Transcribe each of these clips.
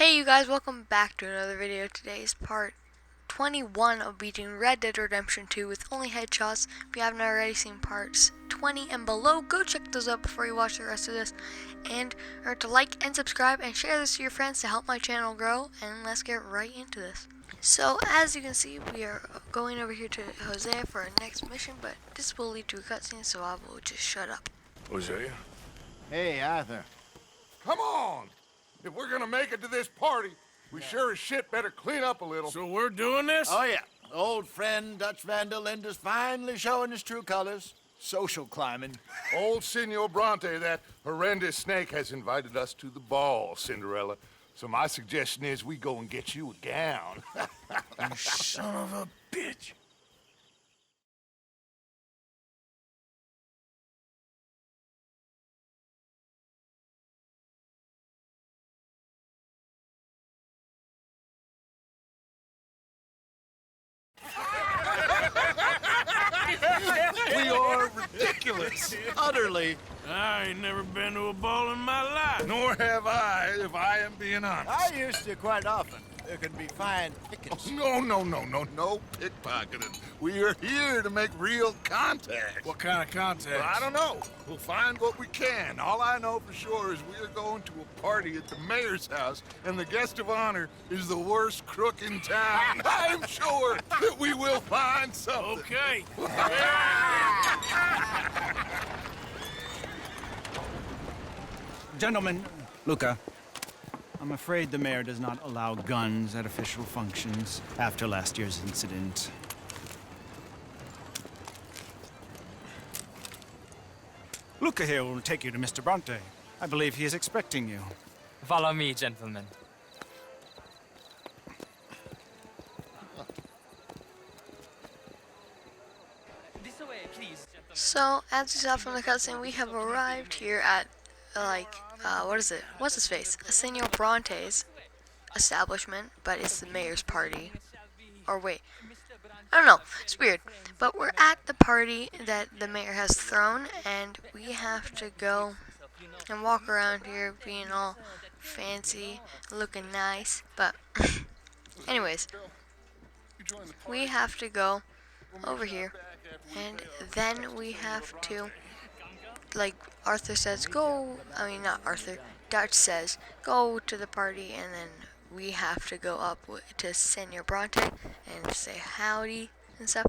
Hey you guys, welcome back to another video. Today's part 21 of beating Red Dead Redemption 2 with only headshots. If you haven't already seen parts 20 and below, go check those out before you watch the rest of this. And remember to like and subscribe and share this to your friends to help my channel grow. And let's get right into this. So as you can see, we are going over here to Hosea for our next mission, but this will lead to a cutscene, so I will just shut up. Hosea? Hey, Arthur. Come on! If we're gonna make it to this party, we sure as shit better clean up a little. So we're doing this? Oh, yeah. Old friend Dutch Van der Linde's finally showing his true colors. Social climbing. Old Senor Bronte, that horrendous snake, has invited us to the ball, Cinderella. So my suggestion is we go and get you a gown. You son of a bitch. We are ridiculous. Utterly. I ain't never been to a ball in my life. Nor have I, if I am being honest. I used to quite often. There can be fine pickings. No pickpocketing. We are here to make real contact. What kind of contact? Well, I don't know. We'll find what we can. All I know for sure is we are going to a party at the mayor's house, and the guest of honor is the worst crook in town. I'm sure that we will find something. Okay. Gentlemen, Luca, I'm afraid the mayor does not allow guns at official functions after last year's incident. Luca here will take you to Mr. Bronte. I believe he is expecting you. Follow me, gentlemen. This way, please, gentlemen. So, as you saw from the cutscene, we have arrived here at, what is it? What's his face? Senor Bronte's establishment, but it's the mayor's party. Or wait, I don't know, it's weird. But we're at the party that the mayor has thrown, and we have to go and walk around here being all fancy, looking nice. But, anyways, we have to go over here, and then we have to, like Arthur says, not Arthur, Dutch says, go to the party, and then we have to go up to Senor Bronte and say howdy and stuff.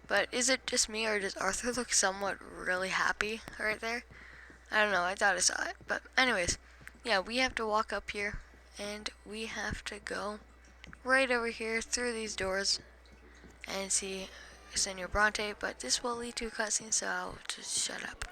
But is it just me, or does Arthur look somewhat really happy right there? I don't know, I thought I saw it. But anyways, yeah, we have to walk up here, and we have to go right over here through these doors and see Senor Bronte, but this will lead to a cutscene, so I'll just shut up.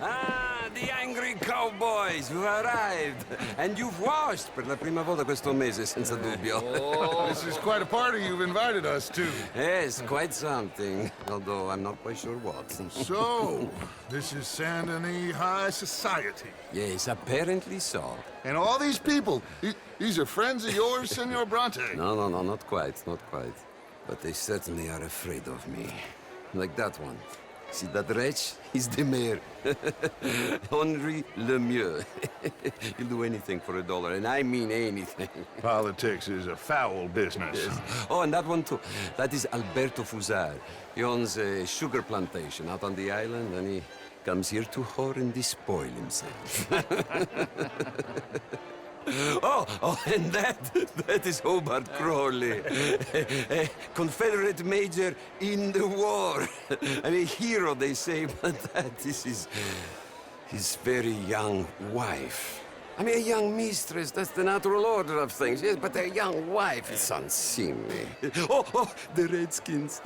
Ah, the angry cowboys who arrived. And you've washed per la prima volta questo mese, senza dubbio. This is quite a party you've invited us to. Yes, quite something. Although I'm not quite sure what. So, this is Saint Denis High Society. Yes, apparently so. And all these people, these are friends of yours, Senor Bronte? No, not quite, not quite. But they certainly are afraid of me. Like that one. See that wretch? He's the mayor. Henri Lemieux. He'll do anything for $1, and I mean anything. Politics is a foul business. Yes. Oh, and that one too. That is Alberto Fusar. He owns a sugar plantation out on the island, and he comes here to whore and despoil himself. Oh, and that is Hobart Crawley, a Confederate major in the war. I mean, hero, they say, but that is his very young wife. I mean, a young mistress, that's the natural order of things, yes, but a young wife is unseemly. Oh, the Redskins.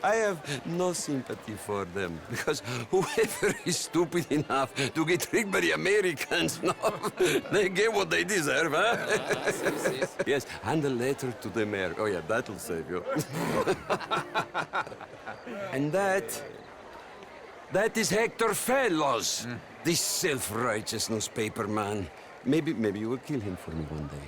I have no sympathy for them, because whoever is stupid enough to get tricked by the Americans, no, they get what they deserve, huh? Yes, and a letter to the mayor. Oh, yeah, that'll save you. And that is Hector Fellows. This self-righteous newspaper man. Maybe you will kill him for me one day.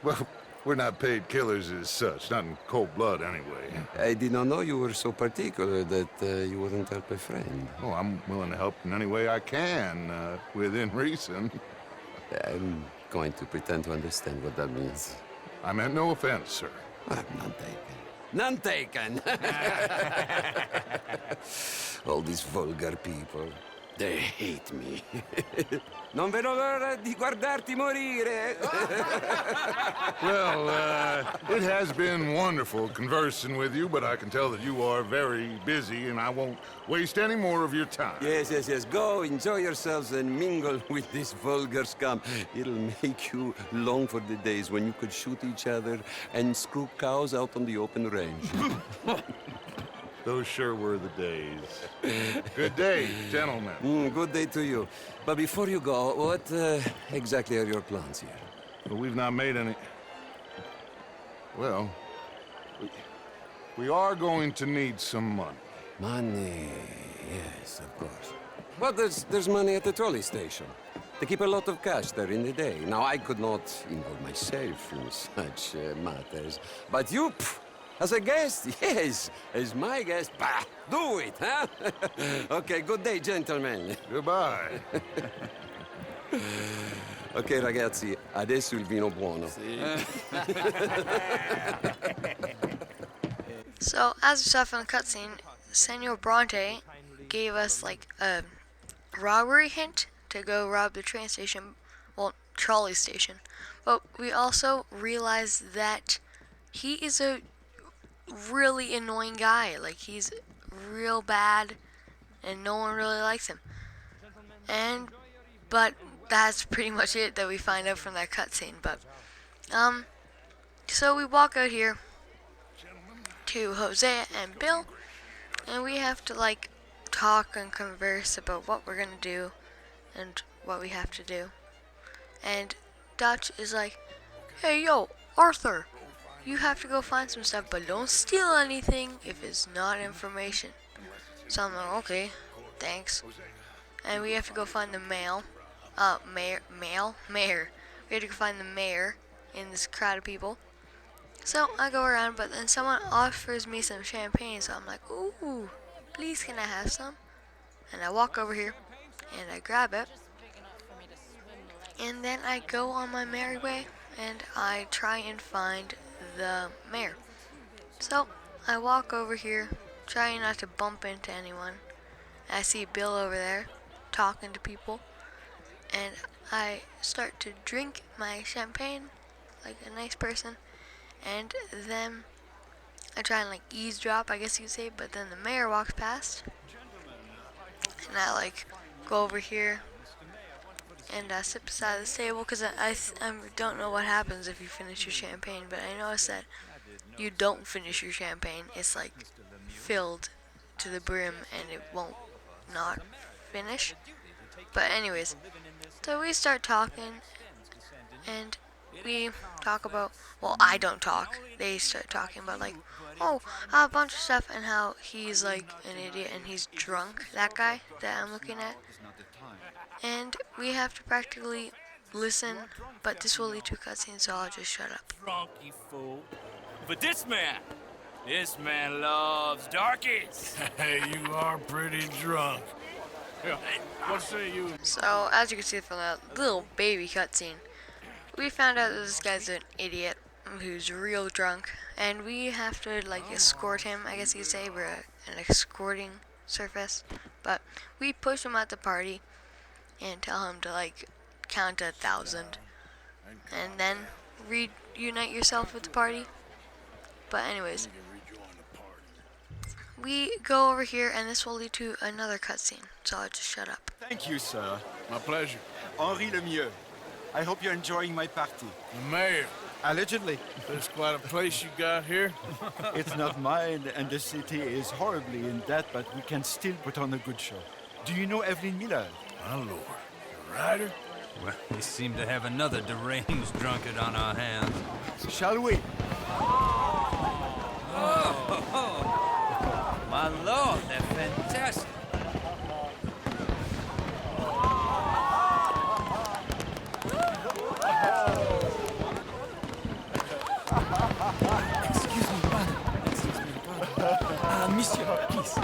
Well, We're not paid killers as such, not in cold blood anyway. I did not know you were so particular that you wouldn't help a friend. Oh, I'm willing to help in any way I can, within reason. I'm going to pretend to understand what that means. I meant no offense, sir. None taken. None taken! All these vulgar people, they hate me. Non vedo l'ora di guardarti morire. Well, it has been wonderful conversing with you, but I can tell that you are very busy, and I won't waste any more of your time. Yes, yes, yes. Go, enjoy yourselves, and mingle with this vulgar scum. It'll make you long for the days when you could shoot each other and screw cows out on the open range. Those sure were the days. Good day, gentlemen. Good day to you. But before you go, what exactly are your plans here? Well, we've not made any... Well, we are going to need some money. Money, yes, of course. But there's money at the trolley station. They keep a lot of cash there in the day. Now, I could not involve myself in such matters. But you, as a guest, yes, as my guest, bah, do it, huh? Okay, good day, gentlemen. Goodbye. Ok, ragazzi, adesso il vino buono. So, as we saw from the cutscene, Senor Bronte gave us like a robbery hint to go rob the train station, well, trolley station. But we also realized that he is a really annoying guy. Like, he's real bad and no one really likes him. But that's pretty much it that we find out from that cutscene. But so we walk out here to Jose and Bill, and we have to like talk and converse about what we're gonna do and what we have to do. And Dutch is like, hey yo, Arthur, you have to go find some stuff, but don't steal anything if it's not information. So I'm like, okay, thanks. And we have to go find the mayor. We have to go find the mayor in this crowd of people. So I go around, but then someone offers me some champagne, so I'm like, ooh, please can I have some? And I walk over here, and I grab it. And then I go on my merry way, and I try and find the mayor. So I walk over here, trying not to bump into anyone. I see Bill over there, talking to people. And I start to drink my champagne like a nice person, and then I try and like eavesdrop, I guess you could say, but then the mayor walks past, and I like go over here and sit beside the table, because I don't know what happens if you finish your champagne, but I noticed that you don't finish your champagne. It's like filled to the brim and it won't not finish. But anyways, so we start talking, and we talk about, well, I don't talk. They start talking about like, oh, a bunch of stuff, and how he's like an idiot and he's drunk, that guy that I'm looking at. And we have to practically listen, but this will lead to a cutscene, so I'll just shut up. Drunk, you fool. But this man loves darkies. Hey, you are pretty drunk. Yeah, what say you? So, as you can see from that little baby cutscene, we found out that this guy's an idiot who's real drunk, and we have to like escort him, I guess you could say. We're an escorting service, but we push him at the party and tell him to like count to 1,000 and then reunite yourself with the party. But anyways, we go over here, and this will lead to another cutscene, so I'll just shut up. Thank you, sir. My pleasure. Henri Lemieux. I hope you're enjoying my party. The mayor. Allegedly. That's quite a place you got here. It's not mine, and the city is horribly in debt, but we can still put on a good show. Do you know Evelyn Miller? My lord. The rider? Well, we seem to have another deranged drunkard on our hands. Shall we? My lord, they're fantastic. Monsieur, please.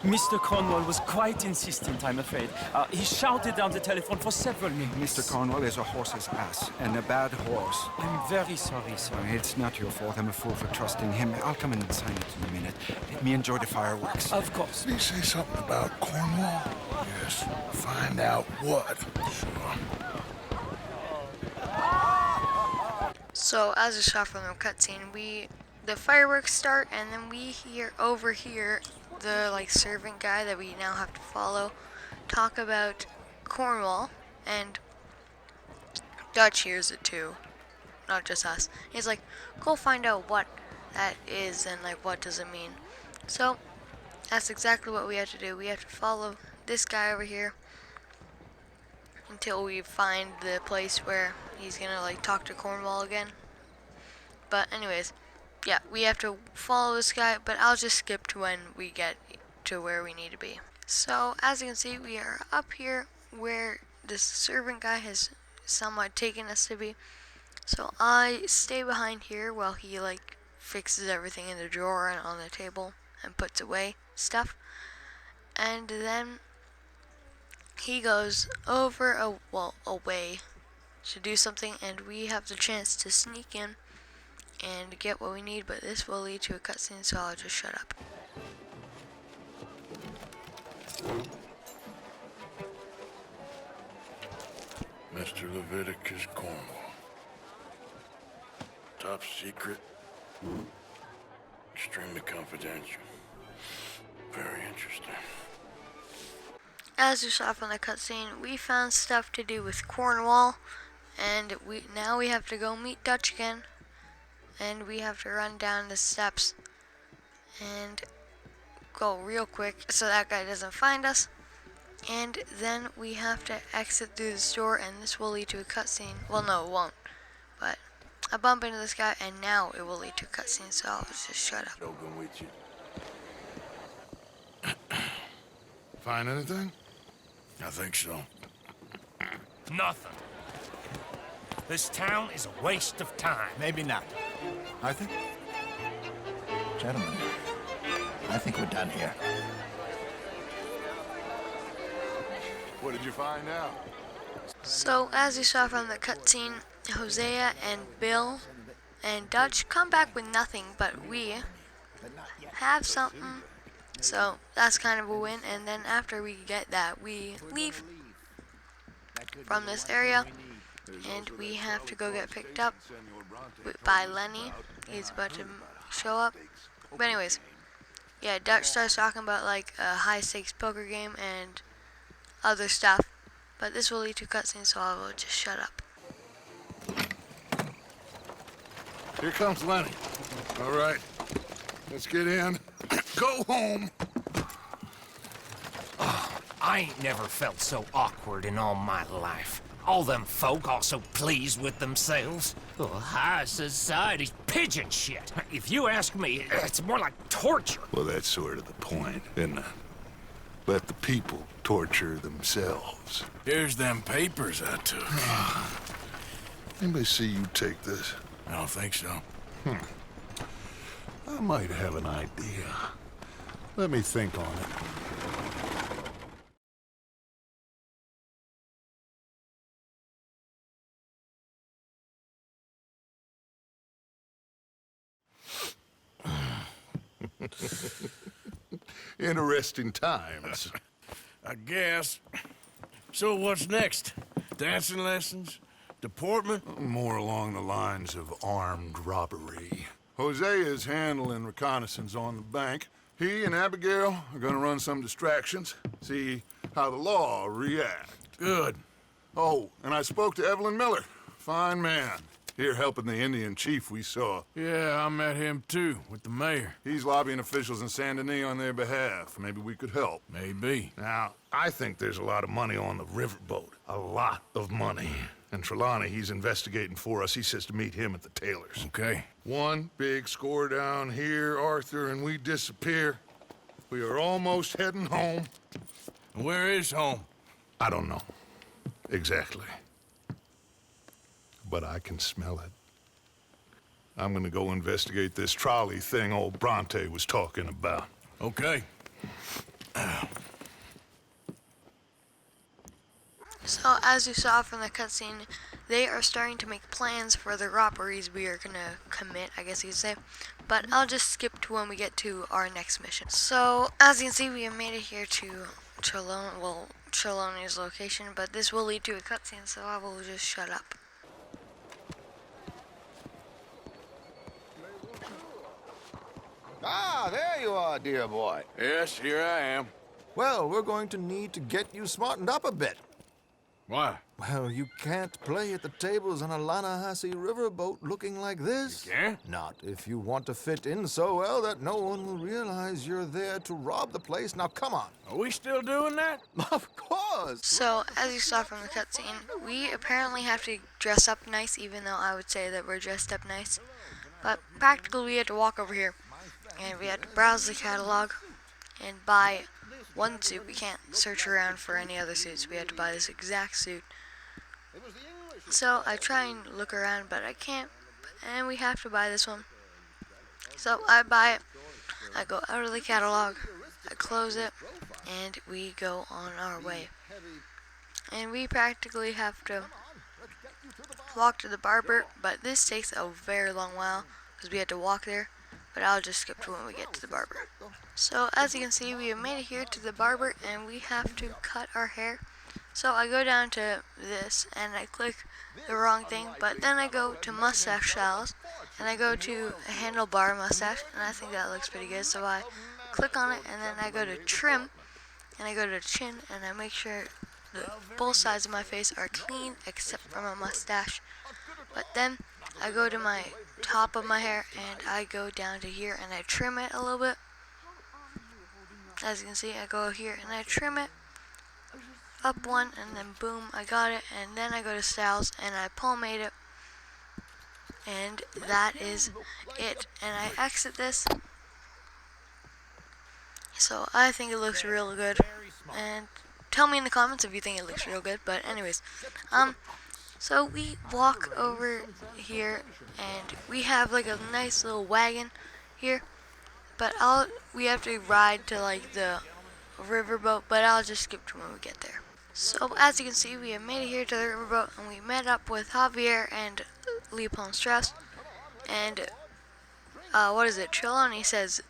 Mr. Cornwall was quite insistent, I'm afraid. He shouted down the telephone for several minutes. Mr. Cornwall is a horse's ass, and a bad horse. I'm very sorry, sir. It's not your fault. I'm a fool for trusting him. I'll come in and sign it in a minute. Let me enjoy the fireworks. Of course. Did he say something about Cornwall? Yes. Find out what. Sure. So as you saw from the cutscene, the fireworks start, and then we overhear the servant guy that we now have to follow talk about Cornwall, and Dutch hears it too, not just us. He's like, go find out what that is and what does it mean. So that's exactly what we have to do. We have to follow this guy over here until we find the place where he's gonna talk to Cornwall again. But anyways, yeah, we have to follow this guy, but I'll just skip to when we get to where we need to be. So as you can see, we are up here where this servant guy has somewhat taken us to be. So I stay behind here while he fixes everything in the drawer and on the table and puts away stuff. And then he goes away to do something, and we have the chance to sneak in and get what we need, but this will lead to a cutscene, so I'll just shut up. Mr. Leviticus Cornwall. Top secret. Extremely confidential. Very interesting. As you saw from the cutscene, we found stuff to do with Cornwall, and now we have to go meet Dutch again, and we have to run down the steps and go real quick so that guy doesn't find us. And then we have to exit through the door, and this will lead to a cutscene. Well, no, it won't. But I bump into this guy, and now it will lead to a cutscene, so I'll just shut up. Open with you. Find anything? I think so. Nothing. This town is a waste of time. Maybe not. I think... Gentlemen, I think we're done here. What did you find out? So, as you saw from the cutscene, Hosea and Bill and Dutch come back with nothing, but we have something. So, that's kind of a win, and then after we get that, we leave from this area, and we have to go get picked up by Lenny. He's about to show up. But anyways, yeah, Dutch starts talking about a high-stakes poker game and other stuff, but this will lead to cutscenes, so I will just shut up. Here comes Lenny. All right, let's get in. Go home. I ain't never felt so awkward in all my life. All them folk all so pleased with themselves. Oh, high society's pigeon shit. If you ask me, it's more like torture. Well, that's sort of the point, isn't it? Let the people torture themselves. Here's them papers I took. Anybody see you take this? I don't think so. I might have an idea. Let me think on it. Interesting times. I guess. So what's next? Dancing lessons? Deportment? More along the lines of armed robbery. Jose is handling reconnaissance on the bank. He and Abigail are gonna run some distractions, see how the law reacts. Good. Oh, and I spoke to Evelyn Miller. Fine man. Here helping the Indian chief we saw. Yeah, I met him too, with the mayor. He's lobbying officials in Saint Denis on their behalf. Maybe we could help. Maybe. Now, I think there's a lot of money on the riverboat. A lot of money. And Trelawney, he's investigating for us. He says to meet him at the Taylor's. Okay. One big score down here, Arthur, and we disappear. We are almost heading home. Where is home? I don't know. Exactly. But I can smell it. I'm gonna go investigate this trolley thing old Bronte was talking about. Okay. So, as you saw from the cutscene, they are starting to make plans for the robberies we are gonna commit, I guess you could say. But I'll just skip to when we get to our next mission. So, as you can see, we have made it here to Trelawney's location, but this will lead to a cutscene, so I will just shut up. Ah, there you are, dear boy. Yes, here I am. Well, we're going to need to get you smartened up a bit. Why? Well, you can't play at the tables on a Lannahechee riverboat looking like this. You can't? Not if you want to fit in so well that no one will realize you're there to rob the place. Now, come on. Are we still doing that? Of course. So, as you saw from the cutscene, we apparently have to dress up nice, even though I would say that we're dressed up nice. But practically, we had to walk over here, and we had to browse the catalog and buy one suit. We can't search around for any other suits. We had to buy this exact suit. So I try and look around, but I can't. And we have to buy this one. So I buy it. I go out of the catalog. I close it, and we go on our way. And we practically have to walk to the barber, but this takes a very long while because we had to walk there. But I'll just skip to when we get to the barber. So as you can see, we have made it here to the barber, and we have to cut our hair. So I go down to this, and I click the wrong thing, but then I go to mustache styles, and I go to a handlebar mustache, and I think that looks pretty good. So I click on it, and then I go to trim, and I go to chin, and I make sure that both sides of my face are clean except for my mustache. But then I go to my top of my hair, and I go down to here, and I trim it a little bit. As you can see, I go here and I trim it up one, and then boom, I got it. And then I go to styles and I pomade it, and that is it. And I exit this. So I think it looks real good, and tell me in the comments if you think it looks real good. But anyways, so we walk over here, and we have like a nice little wagon here. But we have to ride to like the riverboat, but I'll just skip to when we get there. So as you can see, we have made it here to the riverboat, and we met up with Javier and Leopold Strauss. And Trelawney says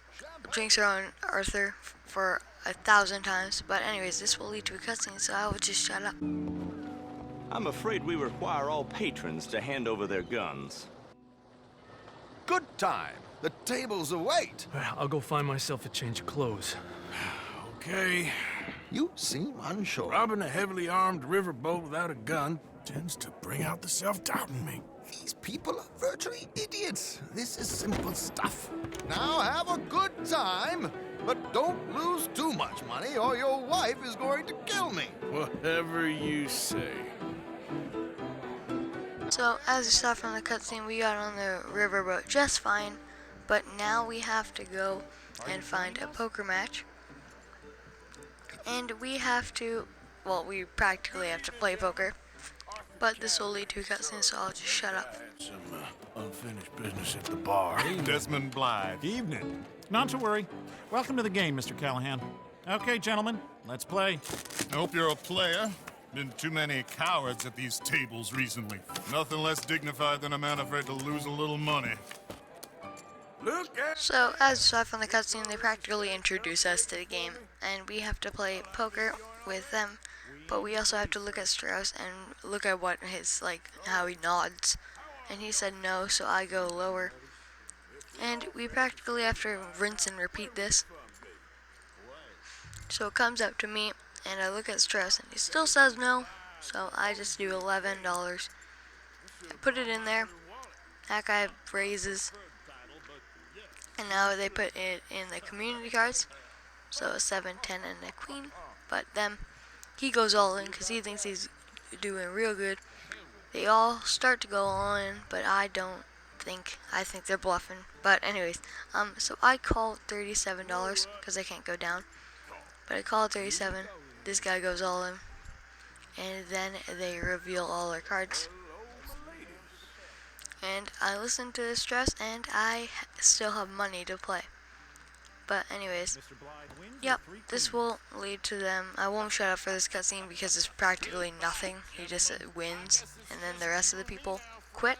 drinks her own Arthur for 1,000 times. But anyways, this will lead to a cutscene, so I will just shut up. I'm afraid we require all patrons to hand over their guns. Good time. The tables await. I'll go find myself a change of clothes. Okay. You seem unsure. Robbing a heavily armed riverboat without a gun tends to bring out the self-doubt in me. These people are virtually idiots. This is simple stuff. Now have a good time, but don't lose too much money or your wife is going to kill me. Whatever you say. So as you saw from the cutscene, we got on the riverboat just fine. But now we have to go and find a poker match. And we have to, well, we practically have to play poker. But this will lead to a cutscene, so I'll just shut up. Some unfinished business at the bar. Desmond Blythe. Evening. Not to worry. Welcome to the game, Mr. Callahan. Okay, gentlemen, let's play. I hope you're a player. Been too many cowards at these tables recently. Nothing less dignified than a man afraid to lose a little money. So, as you saw from the cutscene, they practically introduce us to the game, and we have to play poker with them, but we also have to look at Strauss and look at what his, how he nods, and he said no, so I go lower, and we practically have to rinse and repeat this. So it comes up to me, and I look at Strauss, and he still says no, so I just do $11. I put it in there, that guy raises. And now they put it in the community cards, so a 7, 10, and a queen. But then he goes all in because he thinks he's doing real good. They all start to go all in, but I don't think. I think they're bluffing. But anyways, so I call $37 because I can't go down. But I call 37. This guy goes all in, and then they reveal all their cards. and I listen to Stress, and I still have money to play. But anyways, yep, this will lead to them. I won't shut up for this cutscene because it's practically nothing. He just wins, and then the rest of the people quit.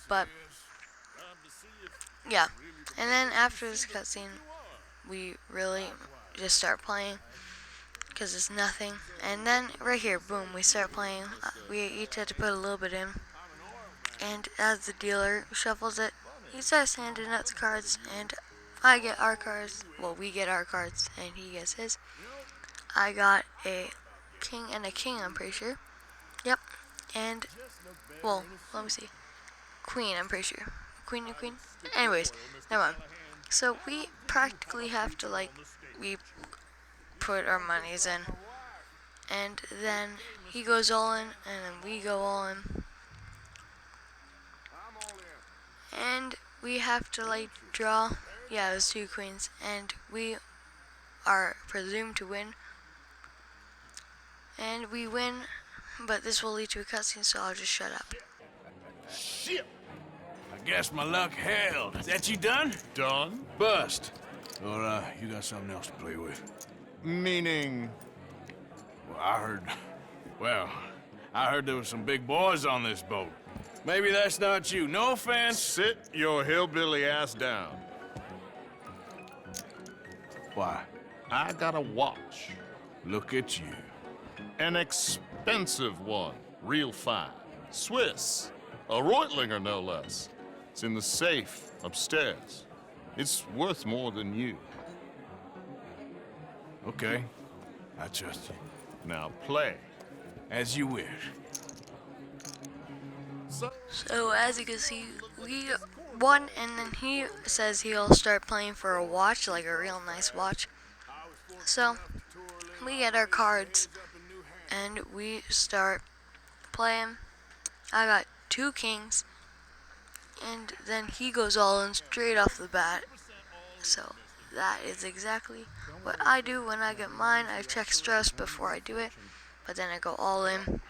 But yeah, and then after this cutscene, we really just start playing because it's nothing. And then right here, boom, we start playing. We each had to put a little bit in, and as the dealer shuffles it, he starts handing out the cards, and I get our cards. Well, we get our cards, and he gets his. I got a king and a king, I'm pretty sure. Yep. And, well, let me see. Queen, I'm pretty sure. Queen and queen? Anyways, never mind. So we practically have to, like, we put our monies in. And then he goes all in, and then we go all in. And we have to, like, draw. Yeah, it was 2 queens, and we are presumed to win. And we win, but this will lead to a cutscene, so I'll just shut up. Shit! I guess my luck held. Is that you done? Done? Bust. Or, you got something else to play with? Meaning? Well, I heard there was some big boys on this boat. Maybe that's not you. No offense. Sit your hillbilly ass down. Why? I got a watch. Look at you. An expensive one. Real fine. Swiss. A Reutlinger, no less. It's in the safe upstairs. It's worth more than you. Okay. I trust you. Now play. As you wish. So as you can see, we won, and then he says he'll start playing for a watch, like a real nice watch. So we get our cards, and we start playing. I got 2 kings, and then he goes all in straight off the bat. So that is exactly what I do when I get mine. I check Stress before I do it, but then I go all in.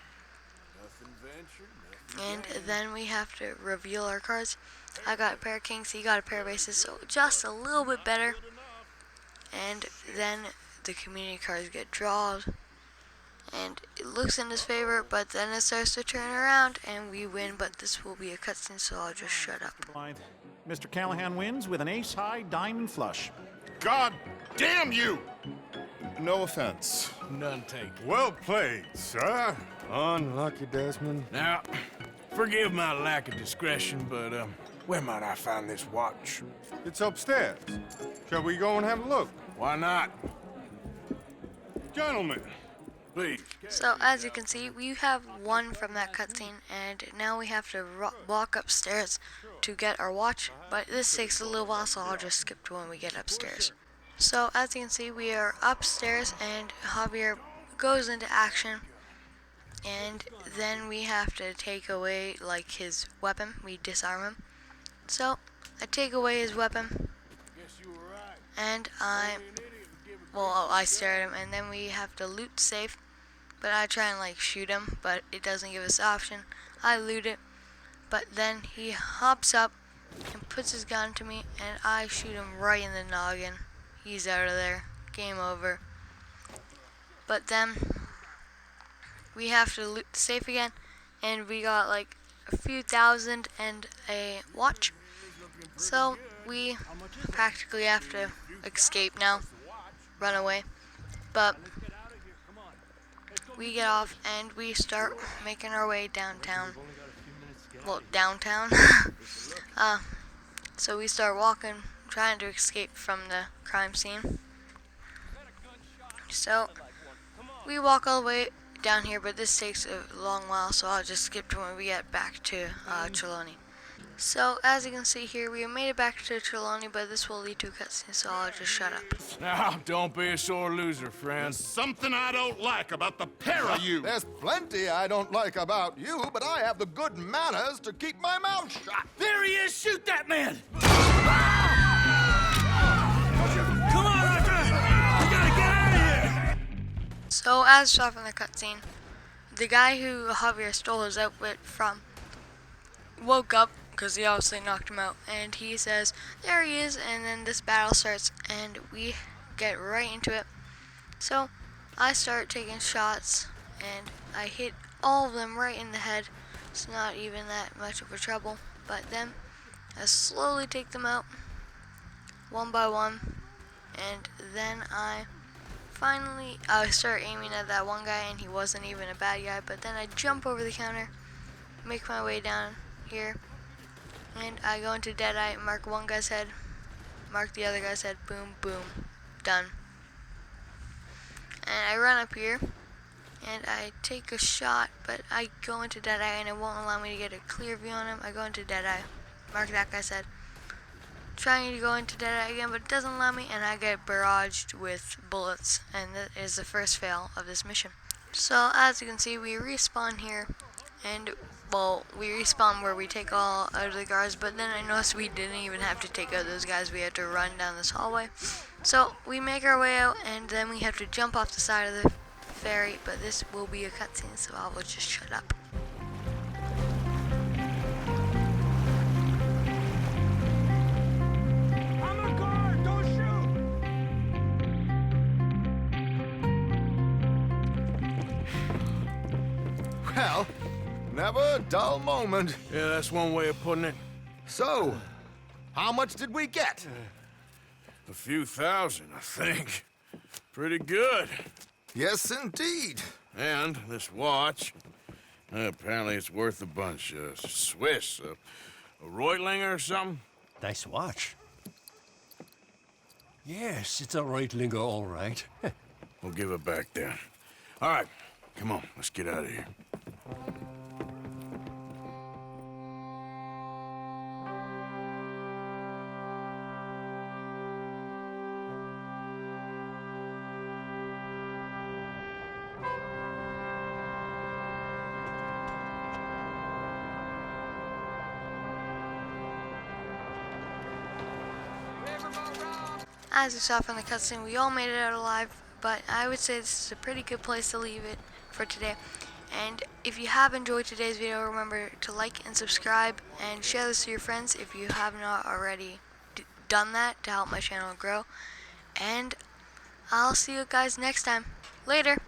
And then we have to reveal our cards. I got a pair of kings, he got a pair of aces, so just a little bit better. And then the community cards get drawn, and it looks in his favor, but then it starts to turn around, and we win, but this will be a cutscene, so I'll just shut up. Mr. Callahan wins with an ace-high diamond flush. God damn you! No offense. None taken. Well played, sir. Unlucky, Desmond. Now, forgive my lack of discretion, but, where might I find this watch? It's upstairs. Shall we go and have a look? Why not? Gentlemen. Please. So as you can see, we have won from that cutscene, and now we have to walk upstairs to get our watch, but this takes a little while, so I'll just skip to when we get upstairs. So as you can see, we are upstairs, and Javier goes into action, and then we have to take away, like, his weapon. We disarm him. So I take away his weapon, and I stare at him, and then we have to loot the safe, but I try and, like, shoot him, but it doesn't give us the option. I loot it, but then he hops up and puts his gun to me, and I shoot him right in the noggin. He's out of there. Game over. But then we have to loot the safe again, and we got like a few thousand and a watch. So we practically have to escape now, run away. But we get off and we start making our way downtown. Well, downtown. So we start walking, trying to escape from the crime scene. So we walk all the way down here, but this takes a long while, so I'll just skip to when we get back to Trelawney. So as you can see here, we made it back to Trelawney, but this will lead to a cutscene, so I'll just shut up. Now, don't be a sore loser, friend. Something I don't like about the pair of you. There's plenty I don't like about you, but I have the good manners to keep my mouth shut. There he is! Shoot that man! Come on, Arthur! We gotta get out of here! So as saw from the cutscene, the guy who Javier stole his outfit from woke up because he obviously knocked him out, and he says, "There he is," and then this battle starts, and we get right into it. So I start taking shots, and I hit all of them right in the head. It's not even that much of a trouble, but then I slowly take them out one by one, and then I start aiming at that one guy, and he wasn't even a bad guy, but then I jump over the counter, make my way down here, and I go into Deadeye, mark one guy's head, mark the other guy's head, boom, boom, done. And I run up here, and I take a shot, but I go into Deadeye, and it won't allow me to get a clear view on him. I go into Deadeye, mark that guy's head, trying to go into Deadeye again, but it doesn't allow me, and I get barraged with bullets, and that is the first fail of this mission. So as you can see, we respawn here, and well, we respawn where we take all out of the guards, but then I noticed we didn't even have to take out those guys. We had to run down this hallway. So we make our way out, and then we have to jump off the side of the ferry, but this will be a cutscene, so I will just shut up. Well, never a dull moment. Yeah, that's one way of putting it. So, how much did we get? A few thousand, I think. Pretty good. Yes, indeed. And this watch, apparently it's worth a bunch. Swiss, a Reutlinger or something? Nice watch. Yes, it's a Reutlinger, all right. We'll give it back then. All right, come on, let's get out of here. As you saw from the cutscene, we all made it out alive, but I would say this is a pretty good place to leave it for today. And if you have enjoyed today's video, remember to like and subscribe and share this to your friends if you have not already done that to help my channel grow. And I'll see you guys next time. Later!